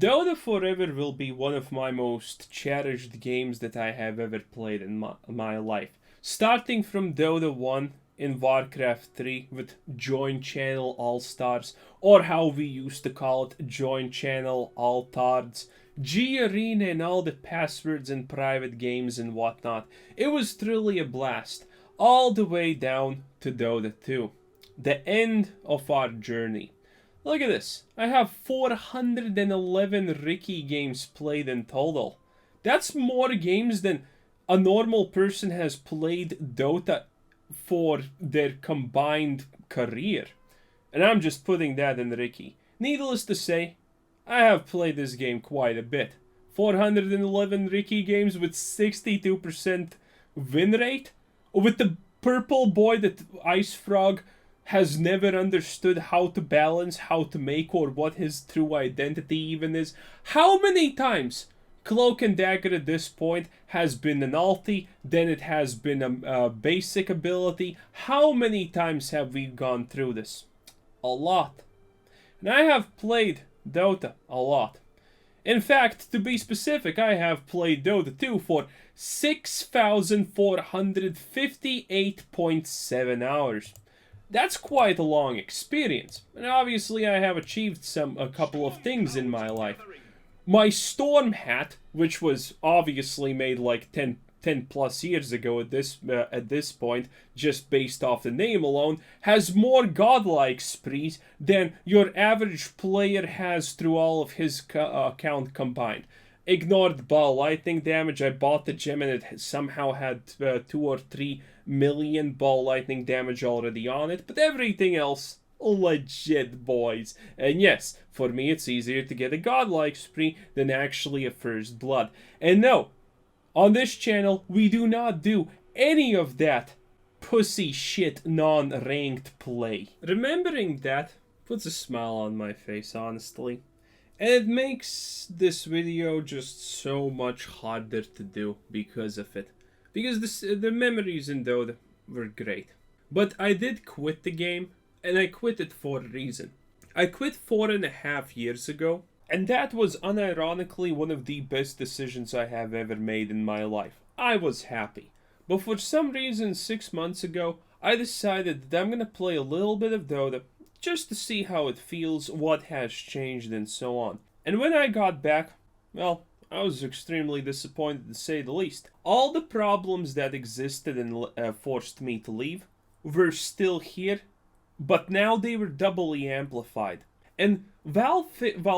Dota forever will be one of my most cherished games that I have ever played in my life. Starting from Dota 1 in Warcraft 3 with Join Channel All-Stars, or how we used to call it, Join Channel All-Tards, G Arena and all the passwords and private games and whatnot. It was truly a blast, all the way down to Dota 2. The end of our journey. Look at this. I have 411 Ricky games played in total. That's more games than a normal person has played Dota for their combined career. And I'm just putting that in Ricky. Needless to say, I have played this game quite a bit. 411 Ricky games with 62% win rate. With the purple boy that Ice Frog has never understood how to balance, how to make, or what his true identity even is. How many times Cloak and Dagger at this point has been an ulti, then it has been a basic ability? How many times have we gone through this? A lot. And I have played Dota a lot. In fact, to be specific, I have played Dota 2 for 6,458.7 hours. That's quite a long experience, and obviously I have achieved a couple of things in my life. My Storm hat, which was obviously made like 10 plus years ago at this point, just based off the name alone, has more godlike sprees than your average player has through all of his account combined. Ignored ball lightning damage. I bought the gem and it somehow had 2 or 3 million ball lightning damage already on it, but everything else legit, boys. And yes, for me it's easier to get a godlike spree than actually a first blood. And no, on this channel we do not do any of that pussy shit non-ranked play. Remembering that puts a smile on my face, honestly. And it makes this video just so much harder to do because of it. Because the memories in Dota were great. But I did quit the game, and I quit it for a reason. I quit 4.5 years ago, and that was unironically one of the best decisions I have ever made in my life. I was happy. But for some reason 6 months ago, I decided that I'm gonna play a little bit of Dota, just to see how it feels, what has changed, and so on. And when I got back, well, I was extremely disappointed to say the least. All the problems that existed and forced me to leave were still here, but now they were doubly amplified. And while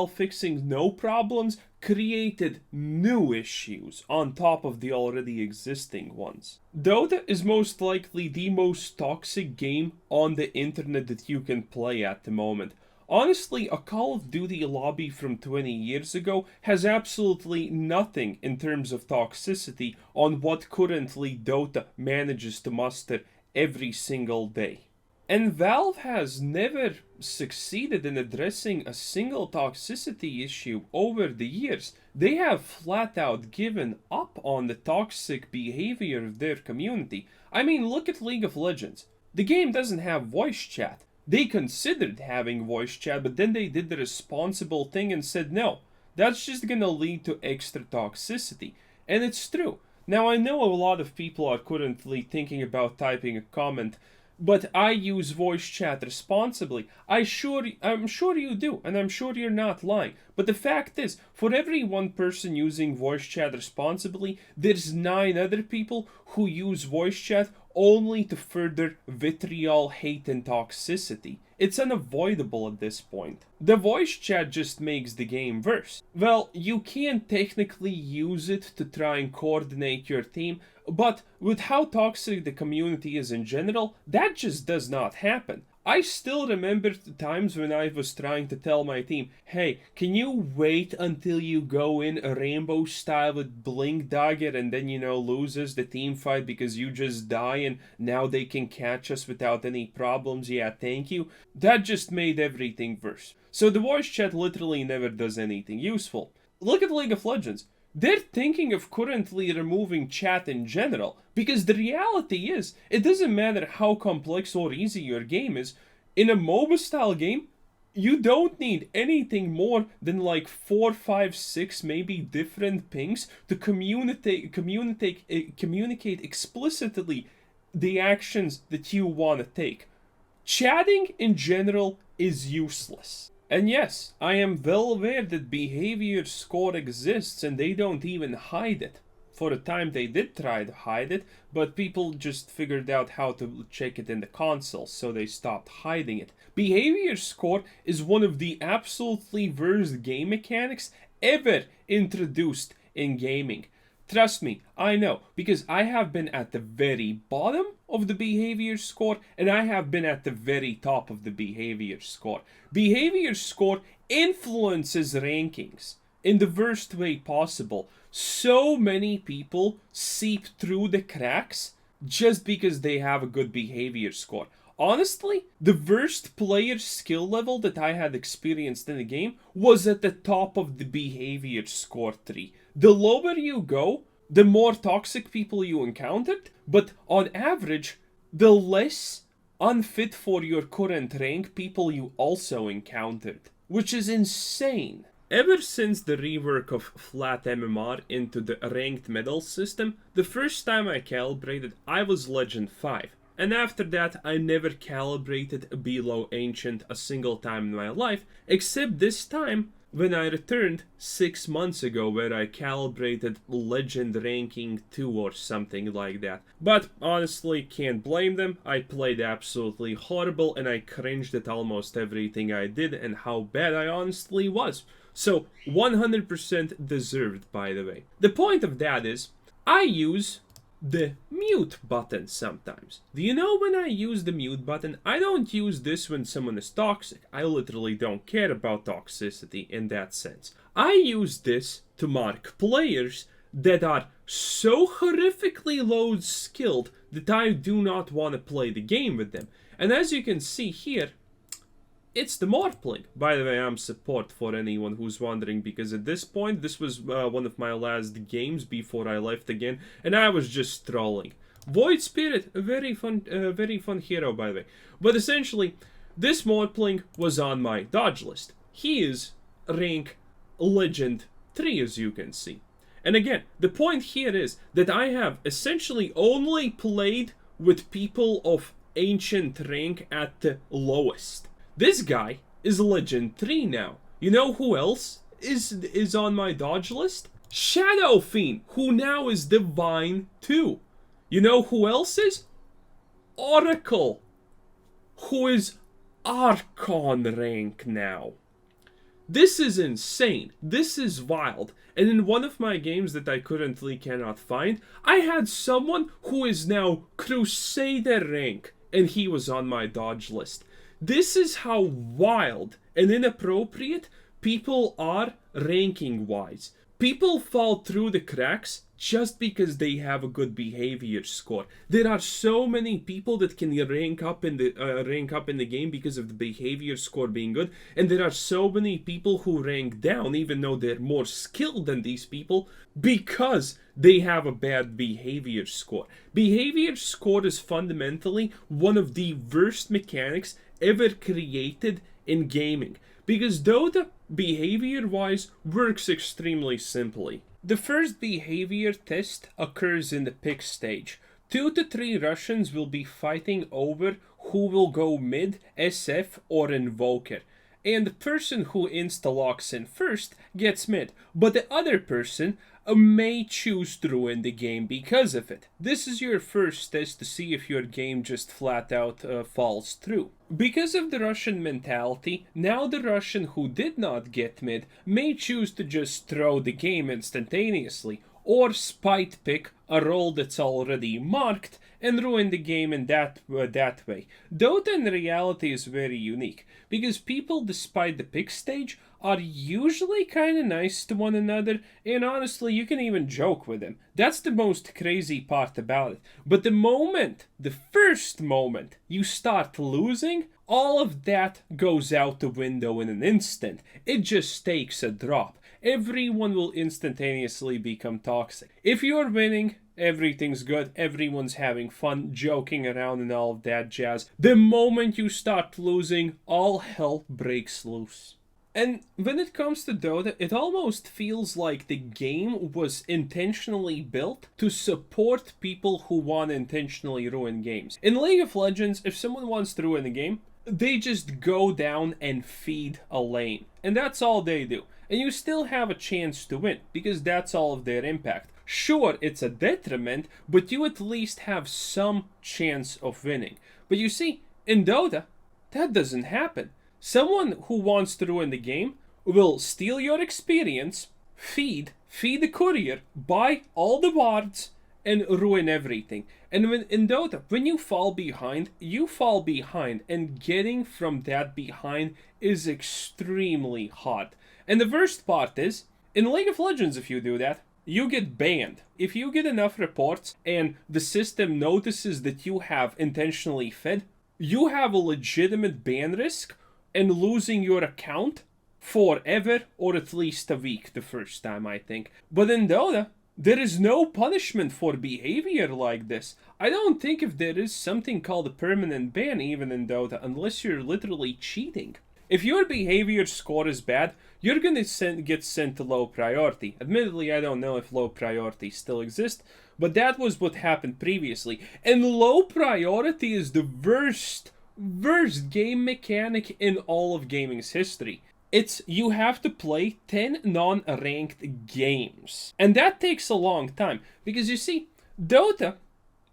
fixing no problems, created new issues on top of the already existing ones. Dota is most likely the most toxic game on the internet that you can play at the moment. Honestly, a Call of Duty lobby from 20 years ago has absolutely nothing in terms of toxicity on what currently Dota manages to muster every single day. And Valve has never succeeded in addressing a single toxicity issue over the years. They have flat out given up on the toxic behavior of their community. I mean, look at League of Legends. The game doesn't have voice chat. They considered having voice chat, but then they did the responsible thing and said no. That's just gonna lead to extra toxicity. And it's true. Now I know a lot of people are currently thinking about typing a comment, but I use voice chat responsibly. I'm sure you do, and I'm sure you're not lying. But the fact is, for every one person using voice chat responsibly, there's 9 other people who use voice chat only to further vitriol, hate, and toxicity. It's unavoidable at this point. The voice chat just makes the game worse. Well, you can technically use it to try and coordinate your team, but with how toxic the community is in general, that just does not happen. I still remember the times when I was trying to tell my team, hey, can you wait until you go in a rainbow style with Blink Dagger and then, loses the team fight because you just die and now they can catch us without any problems? Yeah, thank you. That just made everything worse. So the voice chat literally never does anything useful. Look at League of Legends. They're thinking of currently removing chat in general, because the reality is, it doesn't matter how complex or easy your game is, in a MOBA style game, You don't need anything more than like 4, 5, 6 maybe different pings to communicate explicitly the actions that you want to take. Chatting in general is useless. And yes, I am well aware that behavior score exists and they don't even hide it. For a time they did try to hide it, but people just figured out how to check it in the console, so they stopped hiding it. Behavior score is one of the absolutely worst game mechanics ever introduced in gaming. Trust me, I know, because I have been at the very bottom of the behavior score and I have been at the very top of the behavior score. Behavior score influences rankings in the worst way possible. So many people seep through the cracks just because they have a good behavior score. Honestly, the worst player skill level that I had experienced in the game was at the top of the behavior score tree. The lower you go, the more toxic people you encountered, but on average, the less unfit for your current rank people you also encountered, which is insane. Ever since the rework of flat MMR into the ranked medal system, the first time I calibrated, I was Legend 5. And after that, I never calibrated below Ancient a single time in my life, except this time when I returned 6 months ago where I calibrated Legend ranking 2 or something like that. But honestly, can't blame them. I played absolutely horrible and I cringed at almost everything I did and how bad I honestly was. So, 100% deserved, by the way. The point of that is, I use the mute button sometimes. Do you know when I use the mute button? I don't use this when someone is toxic. I literally don't care about toxicity in that sense. I use this to mark players that are so horrifically low skilled that I do not want to play the game with them. And as you can see here, it's the Morphling. By the way, I'm support for anyone who's wondering, because at this point, this was one of my last games before I left again, and I was just trolling. Void Spirit, a very fun hero, by the way. But essentially, this Morphling was on my dodge list. He is rank Legend 3, as you can see. And again, the point here is that I have essentially only played with people of Ancient rank at the lowest. This guy is Legend 3 now. You know who else is on my dodge list? Shadow Fiend, who now is Divine 2. You know who else is? Oracle, who is Archon rank now. This is insane. This is wild. And in one of my games that I currently cannot find, I had someone who is now Crusader rank, and he was on my dodge list. This is how wild and inappropriate people are ranking-wise. People fall through the cracks just because they have a good behavior score. There are so many people that can rank up in the game because of the behavior score being good, and there are so many people who rank down even though they're more skilled than these people because they have a bad behavior score. Behavior score is fundamentally one of the worst mechanics ever created in gaming, because Dota, behavior-wise, works extremely simply. The first behavior test occurs in the pick stage. 2 to 3 Russians will be fighting over who will go mid, SF, or Invoker. And the person who insta-locks in first gets mid, but the other person may choose to ruin the game because of it. This is your first test to see if your game just flat out falls through. Because of the Russian mentality, now the Russian who did not get mid may choose to just throw the game instantaneously, or spite pick a role that's already marked and ruin the game in that way. Dota in reality is very unique, because people, despite the pick stage, are usually kind of nice to one another, and honestly, you can even joke with them. That's the most crazy part about it. But the first moment, you start losing, all of that goes out the window in an instant. It just takes a drop. everyone will instantaneously become toxic. If you're winning, everything's good, everyone's having fun, joking around and all of that jazz. The moment you start losing, all hell breaks loose. And when it comes to Dota, it almost feels like the game was intentionally built to support people who want to intentionally ruin games. In League of Legends, if someone wants to ruin a game, they just go down and feed a lane. And that's all they do. And you still have a chance to win, because that's all of their impact. Sure, it's a detriment, but you at least have some chance of winning. But you see, in Dota, that doesn't happen. Someone who wants to ruin the game will steal your experience, feed the courier, buy all the wards, and ruin everything. And when in Dota, when you fall behind, and getting from that behind is extremely hard. And the worst part is, in League of Legends, if you do that, you get banned. If you get enough reports and the system notices that you have intentionally fed, you have a legitimate ban risk and losing your account forever, or at least a week the first time, I think. But in Dota, there is no punishment for behavior like this. I don't think if there is something called a permanent ban even in Dota, unless you're literally cheating. If your behavior score is bad, you're gonna get sent to low priority. Admittedly, I don't know if low priority still exists, but that was what happened previously. And low priority is the worst game mechanic in all of gaming's history. It's you have to play 10 non-ranked games. And that takes a long time. Because you see, Dota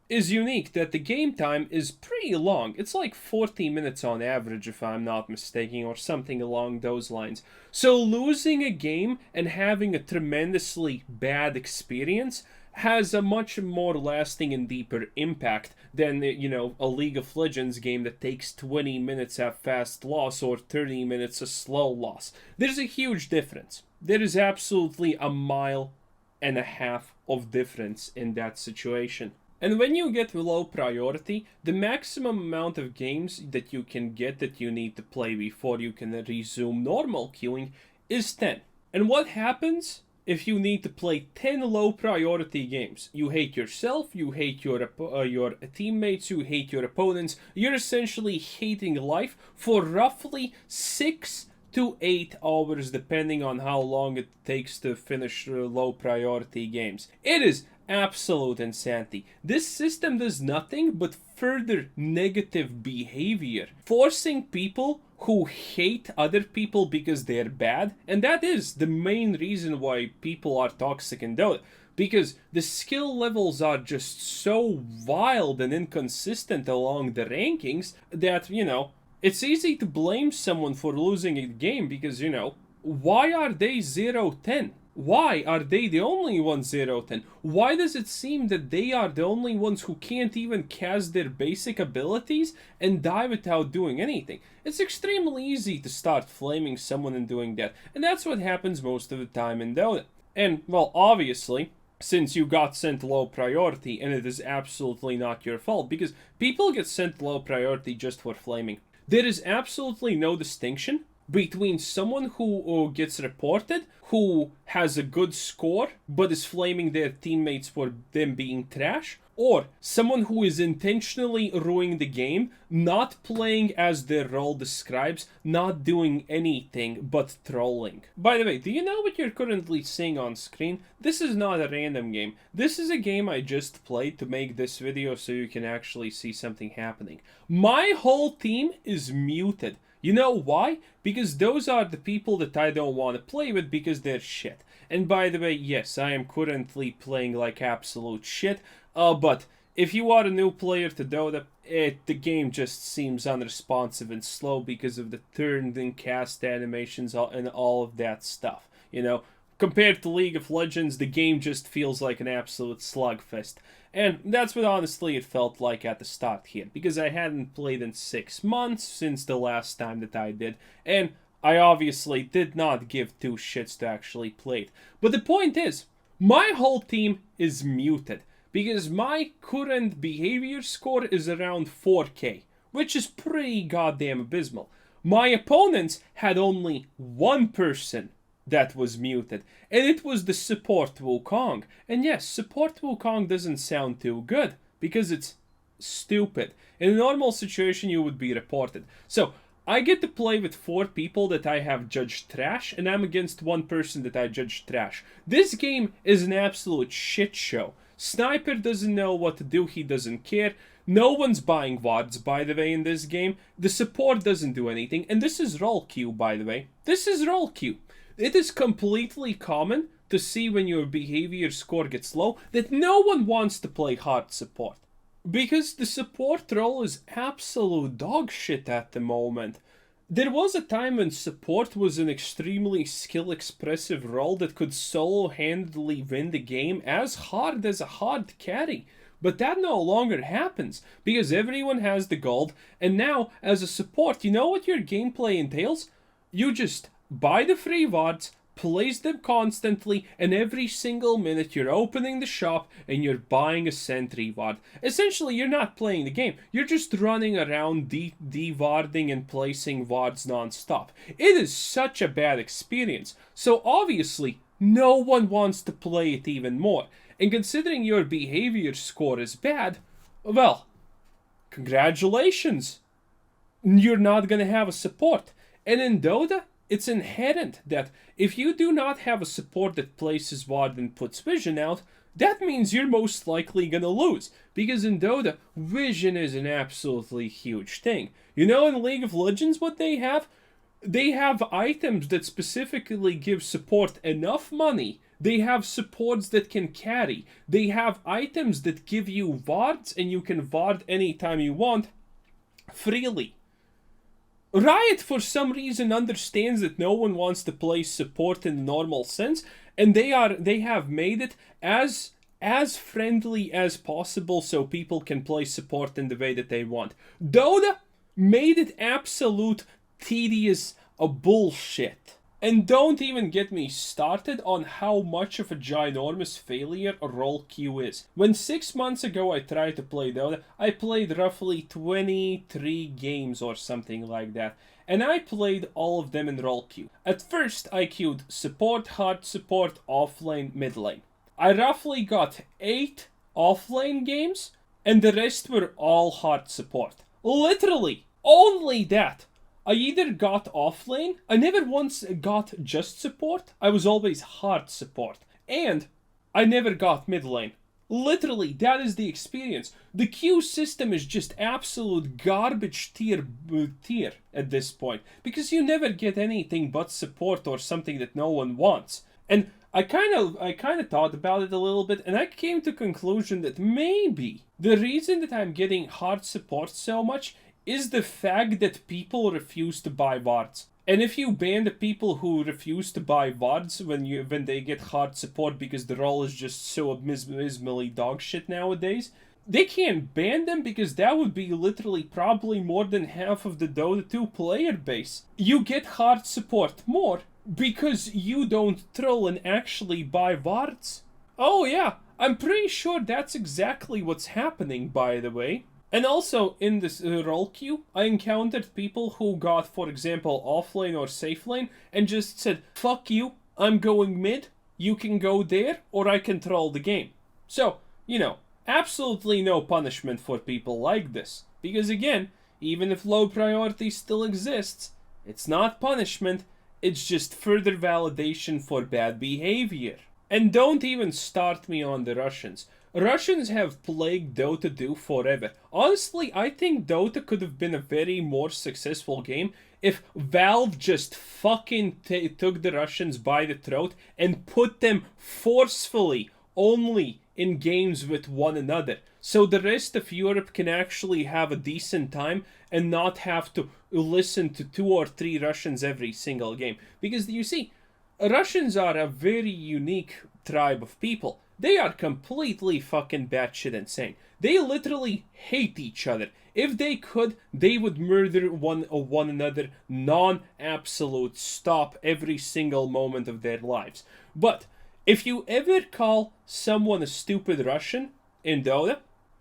is unique that the game time is pretty long. It's like 40 minutes on average, if I'm not mistaken, or something along those lines. So losing a game and having a tremendously bad experience has a much more lasting and deeper impact than, you know, a League of Legends game that takes 20 minutes at fast loss or 30 minutes a slow loss. There's a huge difference. There is absolutely a mile and a half of difference in that situation. And when you get low priority, the maximum amount of games that you can get that you need to play before you can resume normal queuing is 10. And what happens if you need to play 10 low priority games? You hate yourself, you hate your teammates, you hate your opponents. You're essentially hating life for roughly 6 to 8 hours, depending on how long it takes to finish low priority games. It is absolute insanity. This system does nothing but further negative behavior, forcing people who hate other people because they're bad, and that is the main reason why people are toxic in Dota, because the skill levels are just so wild and inconsistent along the rankings that, you know, it's easy to blame someone for losing a game because, you know, why are they 0-10? Why are they the only ones 0-10? Why does it seem that they are the only ones who can't even cast their basic abilities and die without doing anything? It's extremely easy to start flaming someone and doing that. And that's what happens most of the time in Dota. And, well, obviously, since you got sent low priority, and it is absolutely not your fault, because people get sent low priority just for flaming. There is absolutely no distinction between someone who gets reported, who has a good score, but is flaming their teammates for them being trash, or someone who is intentionally ruining the game, not playing as their role describes, not doing anything but trolling. By the way, do you know what you're currently seeing on screen? This is not a random game. This is a game I just played to make this video so you can actually see something happening. My whole team is muted. You know why? Because those are the people that I don't want to play with because they're shit. And by the way, yes, I am currently playing like absolute shit. But if you are a new player to Dota, the game just seems unresponsive and slow because of the turned and cast animations and all of that stuff. You know, compared to League of Legends, the game just feels like an absolute slugfest. And that's what honestly it felt like at the start here, because I hadn't played in 6 months since the last time that I did, and I obviously did not give 2 shits to actually play it. But the point is, my whole team is muted, because my current behavior score is around 4k, which is pretty goddamn abysmal. My opponents had only 1 person that was muted. And it was the support Wukong. And yes, support Wukong doesn't sound too good because it's stupid. In a normal situation, you would be reported. So, I get to play with 4 people that I have judged trash, and I'm against 1 person that I judged trash. This game is an absolute shit show. Sniper doesn't know what to do, he doesn't care. No one's buying VODs, by the way, in this game. The support doesn't do anything, and this is roll queue, by the way. This is roll queue. It is completely common to see when your behavior score gets low that no one wants to play hard support. Because the support role is absolute dog shit at the moment. There was a time when support was an extremely skill-expressive role that could solo-handedly win the game as hard as a hard carry. But that no longer happens, because everyone has the gold, and now, as a support, you know what your gameplay entails? You just buy the free VODs, place them constantly, and every single minute you're opening the shop and you're buying a sentry VOD. Essentially, you're not playing the game. You're just running around de-VODing and placing VODs non-stop. It is such a bad experience. So obviously, no one wants to play it even more. And considering your behavior score is bad, well, congratulations. You're not gonna have a support. And in Dota, it's inherent that if you do not have a support that places VOD and puts vision out, that means you're most likely gonna lose. Because in Dota, vision is an absolutely huge thing. You know in League of Legends what they have? They have items that specifically give support enough money. They have supports that can carry. They have items that give you VODs and you can VOD anytime you want freely. Riot, for some reason, understands that no one wants to play support in the normal sense, and they have made it as friendly as possible so people can play support in the way that they want. Dota made it absolute tedious bullshit. And don't even get me started on how much of a ginormous failure a roll queue is. When 6 months ago I tried to play Dota, I played roughly 23 games or something like that. And I played all of them in roll queue. At first I queued support, hard support, offlane, mid lane. I roughly got 8 offlane games, and the rest were all hard support. Literally, only that. I either got offlane, I never once got just support, I was always hard support, and I never got mid lane. Literally, that is the experience. The queue system is just absolute garbage tier at this point, because you never get anything but support or something that no one wants. And I kind of thought about it a little bit, and I came to the conclusion that maybe the reason that I'm getting hard support so much is the fact that people refuse to buy VODs. And if you ban the people who refuse to buy VODs when they get hard support because the role is just so abysmally dog shit nowadays, they can't ban them because that would be literally probably more than half of the Dota 2 player base. You get hard support more because you don't troll and actually buy VODs. Oh yeah, I'm pretty sure that's exactly what's happening, by the way. And also, in this roll queue, I encountered people who got, for example, offlane or safe lane, and just said, fuck you, I'm going mid, you can go there, or I can troll the game. So, you know, absolutely no punishment for people like this. Because again, even if low priority still exists, it's not punishment, it's just further validation for bad behavior. And don't even start me on the Russians. Russians have plagued Dota 2 forever. Honestly, I think Dota could have been a very more successful game if Valve just fucking took the Russians by the throat and put them forcefully only in games with one another. So the rest of Europe can actually have a decent time and not have to listen to 2 or 3 Russians every single game. Because you see, Russians are a very unique tribe of people. They are completely fucking batshit insane. They literally hate each other. If they could, they would murder one another non-absolute stop every single moment of their lives. But if you ever call someone a stupid Russian in Dota,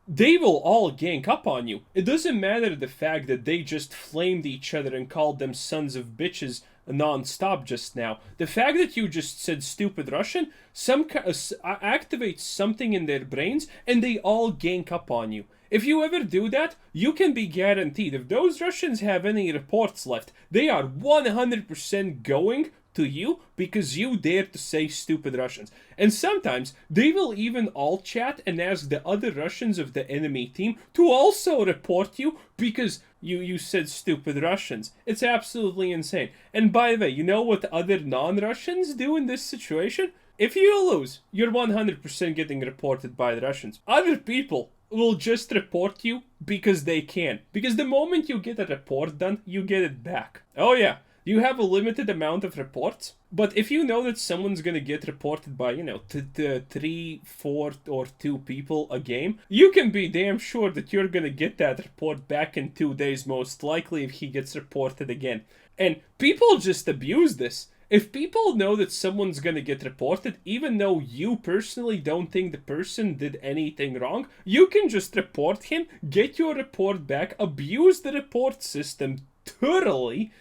they will all gang up on you. It doesn't matter the fact that they just flamed each other and called them sons of bitches non-stop just now. The fact that you just said stupid Russian activates something in their brains, and they all gank up on you. If you ever do that, you can be guaranteed, if those Russians have any reports left, they are 100% going to you because you dare to say stupid Russians. And sometimes they will even all chat and ask the other Russians of the enemy team to also report you because you said stupid Russians. It's absolutely insane. And by the way, you know what other non-Russians do in this situation? If you lose, you're 100% getting reported by the Russians. Other people will just report you because they can. Because the moment you get a report done, you get it back. Oh yeah. You have a limited amount of reports, but if you know that someone's gonna get reported by, 3, 4, or 2 people a game, you can be damn sure that you're gonna get that report back in 2 days, most likely, if he gets reported again. And people just abuse this. If people know that someone's gonna get reported, even though you personally don't think the person did anything wrong, you can just report him, get your report back, abuse the report system thoroughly,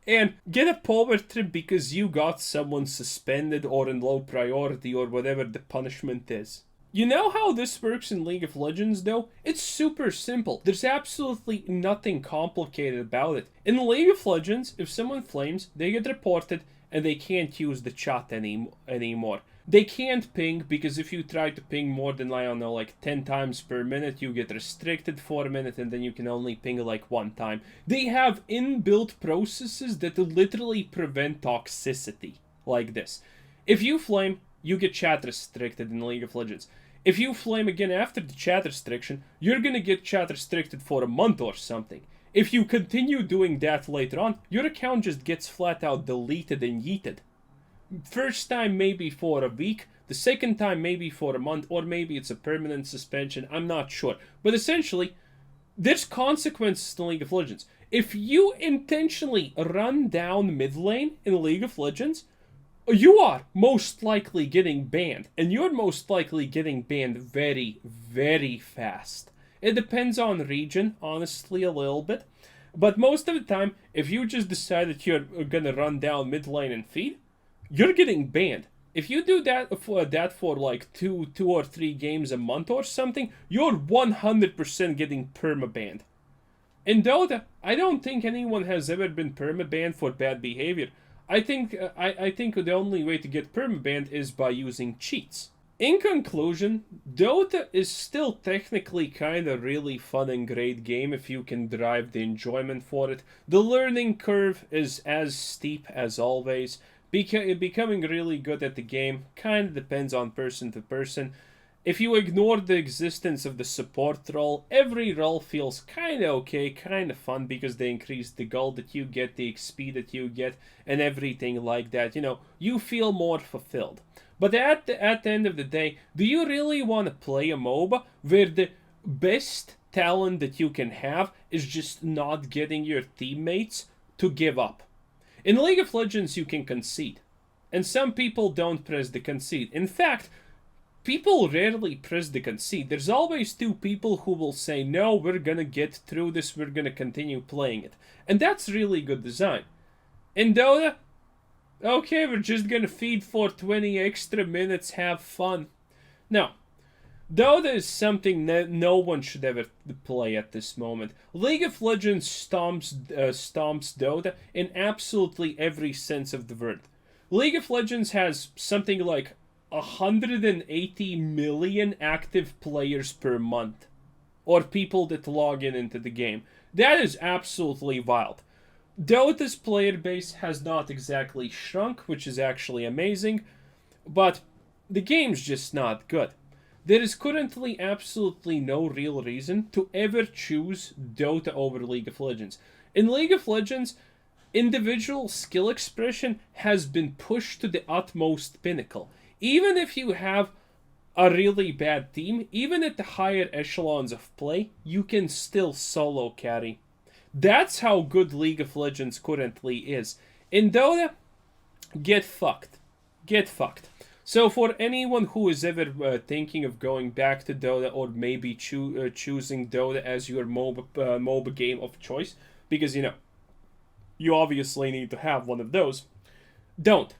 and get a power trip because you got someone suspended or in low priority or whatever the punishment is. You know how this works in League of Legends though? It's super simple. There's absolutely nothing complicated about it. In League of Legends, if someone flames, they get reported and they can't use the chat anymore. They can't ping because if you try to ping more than, I don't know, like 10 times per minute, you get restricted for a minute and then you can only ping like 1 time. They have inbuilt processes that literally prevent toxicity like this. If you flame, you get chat restricted in League of Legends. If you flame again after the chat restriction, you're gonna get chat restricted for a month or something. If you continue doing that later on, your account just gets flat out deleted and yeeted. First time maybe for a week, the second time maybe for a month, or maybe it's a permanent suspension, I'm not sure. But essentially, there's consequences to League of Legends. If you intentionally run down mid lane in League of Legends, you are most likely getting banned. And you're most likely getting banned very, very fast. It depends on region, honestly, a little bit. But most of the time, if you just decide that you're gonna run down mid lane and feed, you're getting banned. If you do that for like 2 or 3 games a month or something, you're 100% getting perma-banned. In Dota, I don't think anyone has ever been perma-banned for bad behavior. I think the only way to get perma-banned is by using cheats. In conclusion, Dota is still technically kinda really fun and great game if you can derive the enjoyment for it. The learning curve is as steep as always. Becoming really good at the game kinda depends on person to person. If you ignore the existence of the support role, every role feels kinda okay, kinda fun because they increase the gold that you get, the XP that you get, and everything like that. You feel more fulfilled. But at the end of the day, do you really want to play a MOBA where the best talent that you can have is just not getting your teammates to give up? In League of Legends, you can concede. And some people don't press the concede. In fact, people rarely press the concede. There's always 2 people who will say, no, we're gonna get through this, we're gonna continue playing it. And that's really good design. In Dota, okay, we're just gonna feed for 20 extra minutes, have fun. No. Dota is something that no one should ever play at this moment. League of Legends stomps Dota in absolutely every sense of the word. League of Legends has something like 180 million active players per month. Or people that log into the game. That is absolutely wild. Dota's player base has not exactly shrunk, which is actually amazing, but the game's just not good. There is currently absolutely no real reason to ever choose Dota over League of Legends. In League of Legends, individual skill expression has been pushed to the utmost pinnacle. Even if you have a really bad team, even at the higher echelons of play, you can still solo carry. That's how good League of Legends currently is. In Dota, get fucked. Get fucked. So for anyone who is ever thinking of going back to Dota or maybe choosing Dota as your MOBA game of choice, because you obviously need to have one of those. Don't.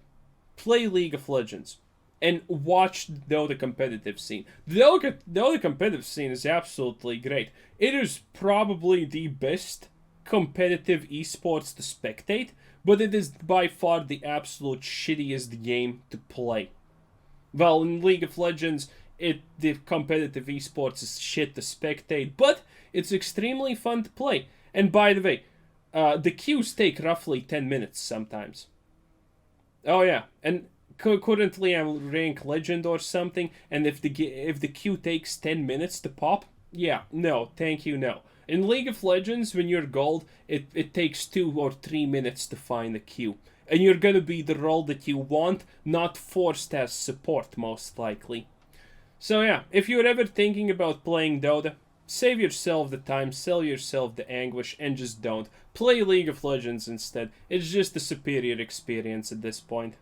Play League of Legends. And watch the Dota competitive scene. The Dota competitive scene is absolutely great. It is probably the best competitive esports to spectate, but it is by far the absolute shittiest game to play. Well, in League of Legends, the competitive esports is shit to spectate, but it's extremely fun to play. And by the way, the queues take roughly 10 minutes sometimes. Oh yeah, and currently I'm rank legend or something, and if the queue takes 10 minutes to pop, yeah, no, thank you, no. In League of Legends, when you're gold, it takes 2 or 3 minutes to find a queue. And you're gonna be the role that you want, not forced as support, most likely. So yeah, if you're ever thinking about playing Dota, save yourself the time, sell yourself the anguish, and just don't. Play League of Legends instead. It's just a superior experience at this point.